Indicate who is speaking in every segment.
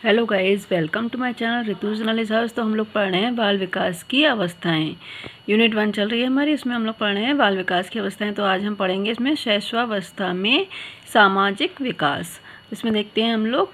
Speaker 1: Hello guys, welcome to my channel Rituj knowledge house. तो हम लोग पढ़ रहे हैं बाल विकास की अवस्थाएं। यूनिट 1 चल रही है हमारी, इसमें हम लोग पढ़ रहे हैं बाल विकास की अवस्थाएं। तो आज हम पढ़ेंगे इसमें शैशवावस्था में सामाजिक विकास। इसमें देखते हैं हम लोग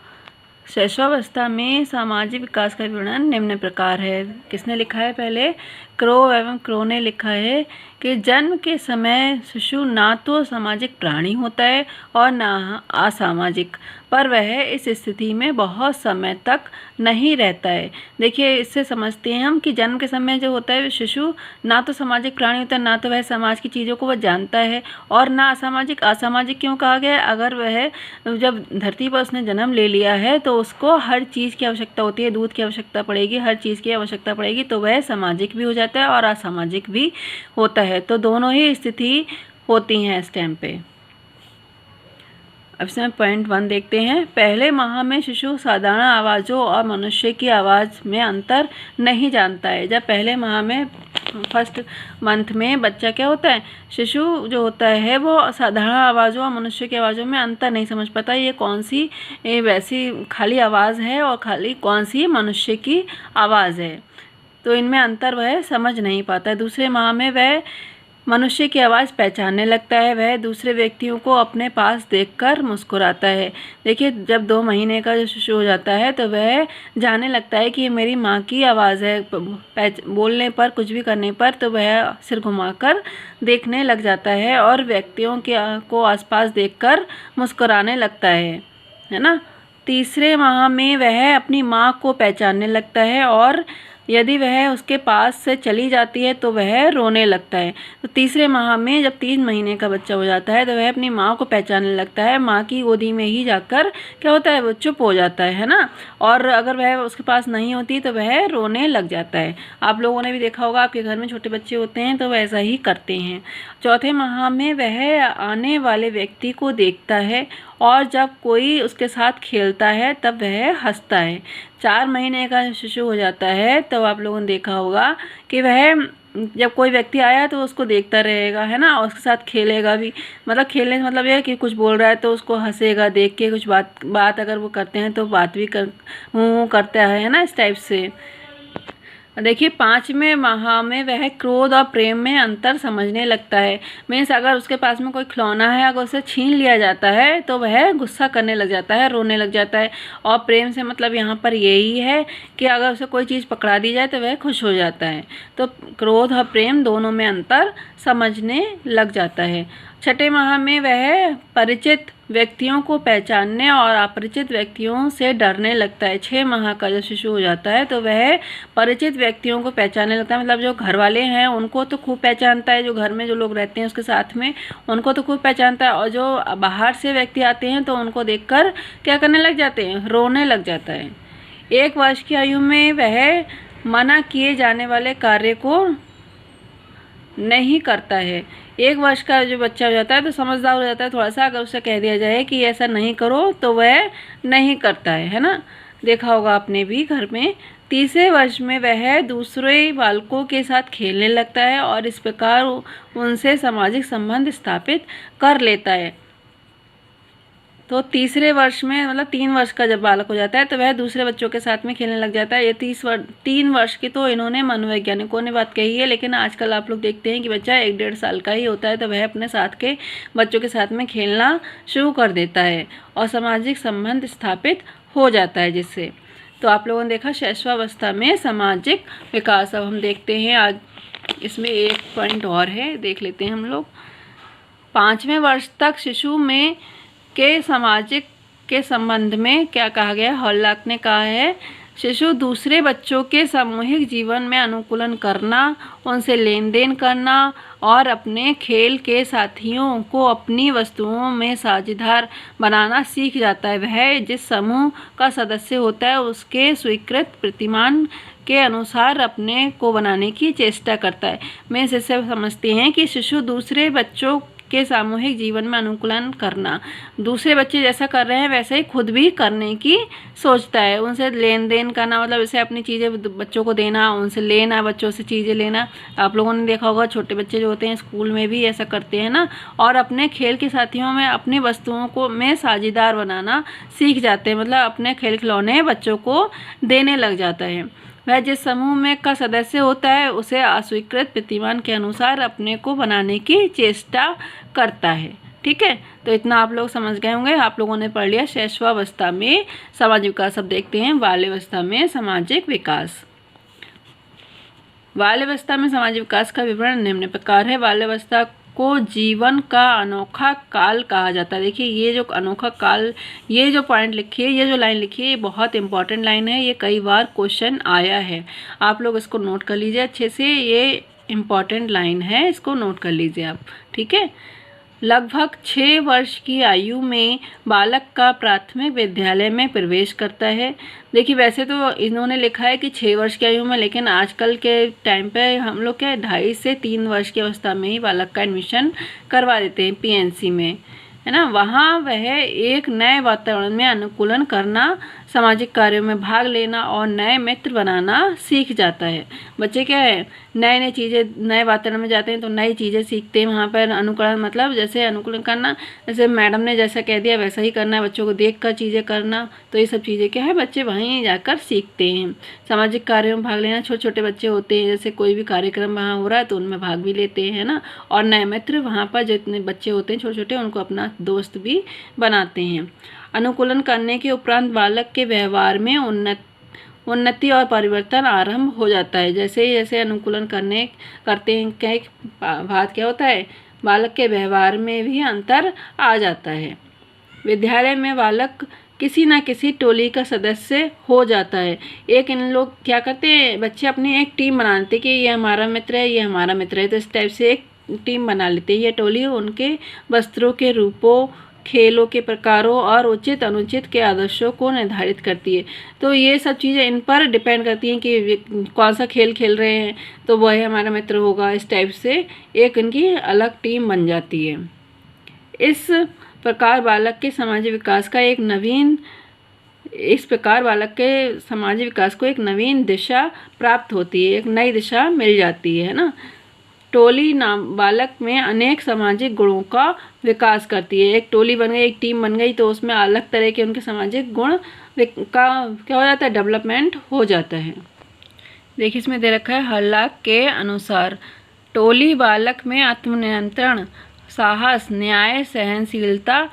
Speaker 1: शैशवावस्था में सामाजिक विकास का विवरण निम्न प्रकार है। किसने लिखा है? पहले क्रो एवं क्रो ने लिखा है कि जन्म के समय शिशु ना तो सामाजिक प्राणी होता है और ना असामाजिक, पर वह इस स्थिति में बहुत समय तक नहीं रहता है। देखिए, इससे समझते हैं हम कि जन्म के समय जो होता है शिशु ना तो सामाजिक प्राणी होता है, ना तो वह समाज की चीज़ों को वह जानता है, और ना असामाजिक। असामाजिक क्यों कहा गया है? अगर वह जब धरती पर उसने जन्म ले लिया है तो उसको हर चीज़ की आवश्यकता होती है, दूध की आवश्यकता पड़ेगी, हर चीज़ की आवश्यकता पड़ेगी, तो वह सामाजिक भी हो जाता है और असामाजिक भी होता है। तो दोनों ही स्थिति होती हैं इस टाइम पे। अब इसमें पॉइंट 1 देखते हैं। पहले माह में शिशु साधारण आवाज़ों और मनुष्य की आवाज़ में अंतर नहीं जानता है। जब पहले माह में फर्स्ट मंथ में बच्चा क्या होता है, शिशु जो होता है वो साधारण आवाज़ों और मनुष्य की आवाज़ों में अंतर नहीं समझ पाता, ये कौन सी वैसी खाली आवाज़ है और खाली कौन सी मनुष्य की आवाज़ है, तो इनमें अंतर वह समझ नहीं पाता है। दूसरे माह में वह मनुष्य की आवाज़ पहचानने लगता है, वह दूसरे व्यक्तियों को अपने पास देखकर मुस्कुराता है। देखिए, जब 2 महीने का जो शिशु हो जाता है तो वह जानने लगता है कि ये मेरी माँ की आवाज़ है। बोलने पर, कुछ भी करने पर तो वह सिर घुमाकर देखने लग जाता है और व्यक्तियों को आसपास देखकर मुस्कुराने लगता है ना। तीसरे माह में वह अपनी माँ को पहचानने लगता है और यदि वह उसके पास से चली जाती है तो वह रोने लगता है। तो तीसरे माह में जब 3 महीने का बच्चा हो जाता है तो वह अपनी माँ को पहचानने लगता है, माँ की गोदी में ही जाकर क्या होता है, वो चुप हो जाता है ना। और अगर वह उसके पास नहीं होती तो वह रोने लग जाता है। आप लोगों ने भी देखा होगा, आपके घर में छोटे बच्चे होते हैं तो वैसा ही करते हैं। चौथे माह में वह आने वाले व्यक्ति को देखता है और जब कोई उसके साथ खेलता है तब वह हंसता है। 4 महीने का शिशु हो जाता है तो आप लोगों ने देखा होगा कि वह जब कोई व्यक्ति आया तो उसको देखता रहेगा, है ना, और उसके साथ खेलेगा भी। मतलब खेलने का मतलब यह है कि कुछ बोल रहा है तो उसको हंसेगा देख के, कुछ बात अगर वो करते हैं तो बात भी करता है ना, इस टाइप से। देखिए, 5वें माह में वह क्रोध और प्रेम में अंतर समझने लगता है। मीन्स अगर उसके पास में कोई खिलौना है, अगर उसे छीन लिया जाता है तो वह गुस्सा करने लग जाता है, रोने लग जाता है। और प्रेम से मतलब यहाँ पर यही है कि अगर उसे कोई चीज़ पकड़ा दी जाए तो वह खुश हो जाता है। तो क्रोध और प्रेम दोनों में अंतर समझने लग जाता है। 6ठे माह में वह परिचित व्यक्तियों को पहचानने और अपरिचित व्यक्तियों से डरने लगता है। 6 माह का जब शिशु हो जाता है तो वह परिचित व्यक्तियों को पहचानने लगता है। मतलब जो घर वाले हैं उनको तो खूब पहचानता है, जो घर में जो लोग रहते हैं उसके साथ में उनको तो खूब पहचानता है, और जो बाहर से व्यक्ति आते हैं तो उनको देखकर क्या करने लग जाते हैं, रोने लग जाता है। 1 वर्ष की आयु में वह मना किए जाने वाले कार्य को नहीं करता है। 1 वर्ष का जो बच्चा हो जाता है तो समझदार हो जाता है थोड़ा सा। अगर उसे कह दिया जाए कि ऐसा नहीं करो तो वह नहीं करता है ना। देखा होगा आपने भी घर में। 3 वर्ष में वह दूसरे बालकों के साथ खेलने लगता है और इस प्रकार उनसे सामाजिक संबंध स्थापित कर लेता है। तो 3 वर्ष में मतलब 3 वर्ष का जब बालक हो जाता है तो वह दूसरे बच्चों के साथ में खेलने लग जाता है। ये 3 वर्ष की तो इन्होंने मनोवैज्ञानिकों ने बात कही है, लेकिन आजकल आप लोग देखते हैं कि बच्चा 1-1.5 साल का ही होता है तो वह अपने साथ के बच्चों के साथ में खेलना शुरू कर देता है और सामाजिक संबंध स्थापित हो जाता है जिससे। तो आप लोगों ने देखा शैशवावस्था में सामाजिक विकास। अब हम देखते हैं आज इसमें एक पॉइंट और है, देख लेते हैं हम लोग। 5वें वर्ष तक शिशु में के सामाजिक के संबंध में क्या कहा गया? हॉलॉक ने कहा है, शिशु दूसरे बच्चों के सामूहिक जीवन में अनुकूलन करना, उनसे लेन देन करना और अपने खेल के साथियों को अपनी वस्तुओं में साझेदार बनाना सीख जाता है। वह जिस समूह का सदस्य होता है उसके स्वीकृत प्रतिमान के अनुसार अपने को बनाने की चेष्टा करता है। मैं इससे समझते हैं कि शिशु दूसरे बच्चों के सामूहिक जीवन में अनुकूलन करना। दूसरे बच्चे जैसा कर रहे हैं वैसे ही खुद भी करने की सोचता है। उनसे लेन देन करना, मतलब जैसे अपनी चीज़ें बच्चों को देना, उनसे लेना, बच्चों से चीज़ें लेना। आप लोगों ने देखा होगा छोटे बच्चे जो होते हैं स्कूल में भी ऐसा करते हैं ना, और अपने खेल के साथियों में अपनी वस्तुओं को में साझेदार बनाना सीख जाते हैं, मतलब अपने खेल खिलौने बच्चों को देने लग जाता है। वह जिस समूह में का सदस्य होता है उसे अस्वीकृत प्रतिमान के अनुसार अपने को बनाने की चेष्टा करता है। ठीक है, तो इतना आप लोग समझ गए होंगे। आप लोगों ने पढ़ लिया शैशवावस्था में सामाजिक विकास। अब देखते हैं बाल्यावस्था में सामाजिक विकास। बाल्यावस्था में सामाजिक विकास का विवरण निम्न प्रकार है। बाल्यावस्था को जीवन का अनोखा काल कहा जाता है। देखिए ये जो अनोखा काल, ये जो पॉइंट लिखी है, ये जो लाइन लिखी है, ये बहुत इंपॉर्टेंट लाइन है। ये कई बार क्वेश्चन आया है, आप लोग इसको नोट कर लीजिए अच्छे से। ये इम्पॉर्टेंट लाइन है, इसको नोट कर लीजिए आप। ठीक है, लगभग 6 वर्ष की आयु में बालक का प्राथमिक विद्यालय में प्रवेश करता है। देखिए वैसे तो इन्होंने लिखा है कि 6 वर्ष की आयु में, लेकिन आजकल के टाइम पे हम लोग क्या 2.5 से 3 वर्ष की अवस्था में ही बालक का एडमिशन करवा देते हैं पीएनसी में, है ना। वहाँ वह एक नए वातावरण में अनुकूलन करना, सामाजिक कार्यों में भाग लेना और नए मित्र बनाना सीख जाता है। बच्चे क्या है, नए नए चीज़ें, नए वातावरण में जाते हैं तो नई चीज़ें सीखते हैं। वहाँ पर अनुकरण मतलब जैसे अनुकूलन करना, जैसे मैडम ने जैसा कह दिया वैसा ही करना है, बच्चों को देख कर चीज़ें करना। तो ये सब चीज़ें क्या है, बच्चे वहीं जाकर सीखते हैं। सामाजिक कार्यों में भाग लेना, छोटे छोटे बच्चे होते हैं, जैसे कोई भी कार्यक्रम वहाँ हो रहा है तो उनमें भाग भी लेते हैं ना। और नए मित्र, वहाँ पर जितने बच्चे होते हैं छोटे छोटे, उनको अपना दोस्त भी बनाते हैं। अनुकूलन करने के उपरांत बालक के व्यवहार में उन्नति और परिवर्तन आरंभ हो जाता है। जैसे ही जैसे अनुकूलन करते हैं क्या बात क्या होता है, बालक के व्यवहार में भी अंतर आ जाता है। विद्यालय में बालक किसी न किसी टोली का सदस्य हो जाता है। एक इन लोग क्या करते हैं, बच्चे अपनी एक टीम बनाते हैं कि ये हमारा मित्र है, ये हमारा मित्र है, तो इस टाइप से एक टीम बना लेते हैं। ये टोली उनके वस्त्रों के रूपों, खेलों के प्रकारों और उचित अनुचित के आदर्शों को निर्धारित करती है। तो ये सब चीज़ें इन पर डिपेंड करती हैं कि कौन सा खेल खेल रहे हैं तो वह हमारा मित्र होगा। इस टाइप से एक इनकी अलग टीम बन जाती है। इस प्रकार बालक के सामाजिक विकास को एक नवीन दिशा प्राप्त होती है, एक नई दिशा मिल जाती है ना। टोली नाम बालक में अनेक सामाजिक गुणों का विकास करती है। एक टोली बन गई, एक टीम बन गई, तो उसमें अलग तरह के उनके सामाजिक गुण का क्या हो जाता है, डेवलपमेंट हो जाता है। देखिए इसमें दे रखा है हर्लॉक के अनुसार टोली बालक में आत्मनियंत्रण, साहस, न्याय, सहनशीलता,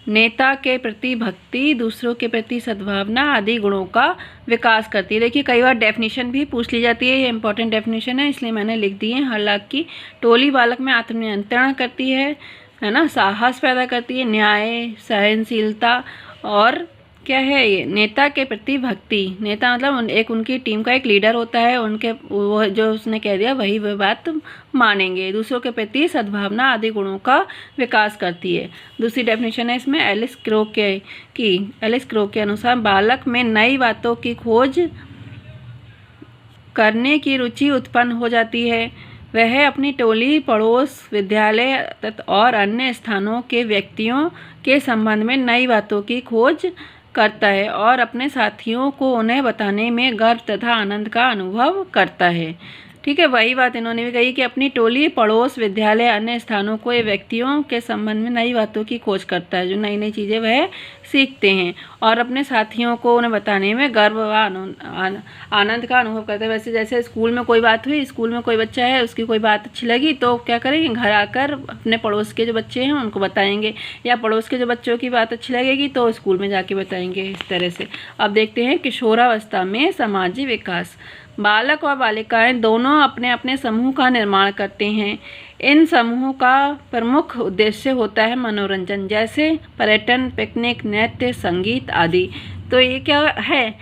Speaker 1: नेता के प्रति भक्ति, दूसरों के प्रति सद्भावना आदि गुणों का विकास करती है। देखिए कई बार डेफिनेशन भी पूछ ली जाती है, ये इंपॉर्टेंट डेफिनेशन है इसलिए मैंने लिख दी है। हर्लॉक की टोली बालक में आत्मनियंत्रण करती है ना, साहस पैदा करती है, न्याय, सहनशीलता और क्या है ये, नेता के प्रति भक्ति। नेता मतलब एक उनकी टीम का एक लीडर होता है, उनके वो जो उसने कह दिया वही वह बात मानेंगे। दूसरों के प्रति सद्भावना आदि गुणों का विकास करती है। दूसरी डेफिनेशन है इसमें एलिस क्रो के अनुसार बालक में नई बातों की खोज करने की रुचि उत्पन्न हो जाती है। वह अपनी टोली, पड़ोस, विद्यालय और अन्य स्थानों के व्यक्तियों के संबंध में नई बातों की खोज करता है और अपने साथियों को उन्हें बताने में गर्व तथा आनंद का अनुभव करता है। ठीक है, वही बात इन्होंने भी कही कि अपनी टोली, पड़ोस, विद्यालय, अन्य स्थानों को ये व्यक्तियों के संबंध में नई बातों की खोज करता है, जो नई नई चीज़ें वह सीखते हैं और अपने साथियों को उन्हें बताने में गर्व व आनंद का अनुभव करते हैं। वैसे जैसे स्कूल में कोई बात हुई, स्कूल में कोई बच्चा है, उसकी कोई बात अच्छी लगी तो क्या करेंगे, घर आकर अपने पड़ोस के जो बच्चे हैं उनको बताएंगे, या पड़ोस के जो बच्चों की बात अच्छी लगेगी तो स्कूल में जाके बताएंगे, इस तरह से। अब देखते हैं किशोरावस्था में सामाजिक विकास। बालक और बालिकाएं दोनों अपने अपने समूह का निर्माण करते हैं। इन समूहों का प्रमुख उद्देश्य होता है मनोरंजन, जैसे पर्यटन, पिकनिक, नृत्य, संगीत आदि। तो ये क्या है,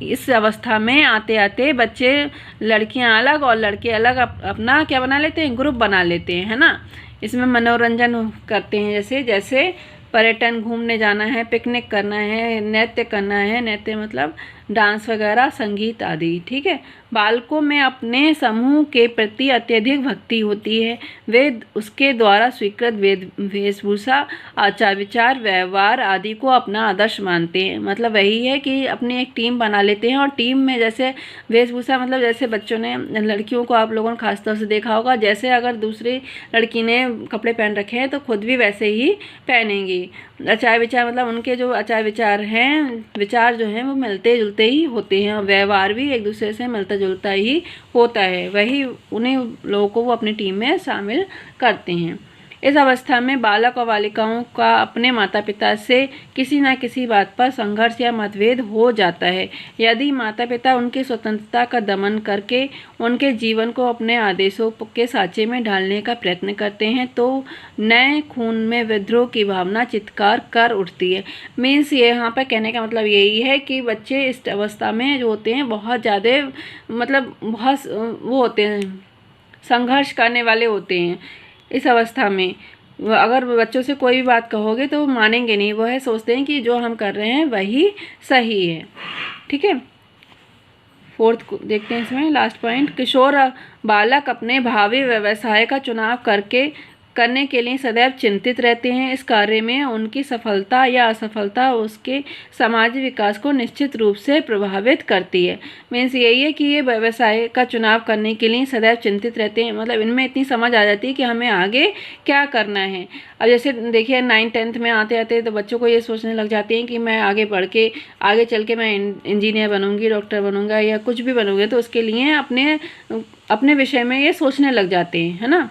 Speaker 1: इस अवस्था में आते आते बच्चे, लड़कियां अलग और लड़के अलग अपना क्या बना लेते हैं, ग्रुप बना लेते हैं, है ना। इसमें मनोरंजन करते हैं, जैसे पर्यटन, घूमने जाना है, पिकनिक करना है, नृत्य करना है, नृत्य मतलब डांस वगैरह, संगीत आदि। ठीक है। बालकों में अपने समूह के प्रति अत्यधिक भक्ति होती है। वे उसके द्वारा स्वीकृत वेशभूषा, आचार विचार, व्यवहार आदि को अपना आदर्श मानते हैं। मतलब वही है कि अपनी एक टीम बना लेते हैं और टीम में जैसे वेशभूषा, मतलब जैसे बच्चों ने, लड़कियों को आप लोगों ने खासतौर से देखा होगा, जैसे अगर दूसरी लड़की ने कपड़े पहन रखे हैं तो खुद भी वैसे ही पहनेंगी। आचार विचार, मतलब उनके जो आचार विचार हैं, विचार जो हैं वो मिलते जुलते ही होते हैं और व्यवहार भी एक दूसरे से मिलता जुलता ही होता है। वही उन्हीं लोगों को वो अपनी टीम में शामिल करते हैं। इस अवस्था में बालक और बालिकाओं का अपने माता पिता से किसी न किसी बात पर संघर्ष या मतभेद हो जाता है। यदि माता पिता उनकी स्वतंत्रता का दमन करके उनके जीवन को अपने आदेशों के साँचे में ढालने का प्रयत्न करते हैं तो नए खून में विद्रोह की भावना चित्कार कर उठती है। मीन्स ये यहाँ पर कहने का मतलब यही है कि बच्चे इस अवस्था में जो होते हैं बहुत ज़्यादा, मतलब बहुत वो होते हैं, संघर्ष करने वाले होते हैं। इस अवस्था में अगर बच्चों से कोई भी बात कहोगे तो वो मानेंगे नहीं, वो है सोचते हैं कि जो हम कर रहे हैं वही सही है। ठीक है। फोर्थ देखते हैं इसमें लास्ट पॉइंट। किशोर बालक अपने भावी व्यवसाय का चुनाव करने के लिए सदैव चिंतित रहते हैं। इस कार्य में उनकी सफलता या असफलता उसके सामाजिक विकास को निश्चित रूप से प्रभावित करती है। मीन्स यही है कि ये व्यवसाय का चुनाव करने के लिए सदैव चिंतित रहते हैं, मतलब इनमें इतनी समझ आ जाती है कि हमें आगे क्या करना है। अब जैसे देखिए 9th-10th में आते आते तो बच्चों को ये सोचने लग जाते हैं कि मैं आगे बढ़ के आगे चल के मैं इंजीनियर बनूंगी, डॉक्टर बनूंगा या कुछ भी बनूंगी, तो उसके लिए अपने विषय में ये सोचने लग जाते हैं, है ना।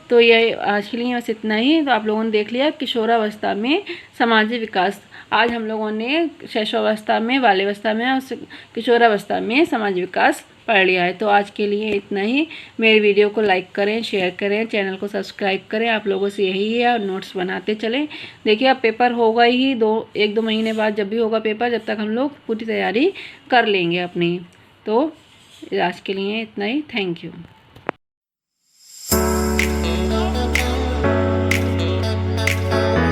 Speaker 1: तो ये आज के लिए बस इतना ही। तो आप लोगों ने देख लिया किशोरावस्था में सामाजिक विकास। आज हम लोगों ने शैशवावस्था में, बाल्यावस्था में और किशोरावस्था में सामाजिक विकास पढ़ लिया है। तो आज के लिए इतना ही। मेरे वीडियो को लाइक करें, शेयर करें, चैनल को सब्सक्राइब करें। आप लोगों से यही है, और नोट्स बनाते चलें। देखिए अब पेपर होगा ही 1-2 महीने बाद, जब भी होगा पेपर, जब तक हम लोग पूरी तैयारी कर लेंगे अपनी। तो आज के लिए इतना ही। Thank you.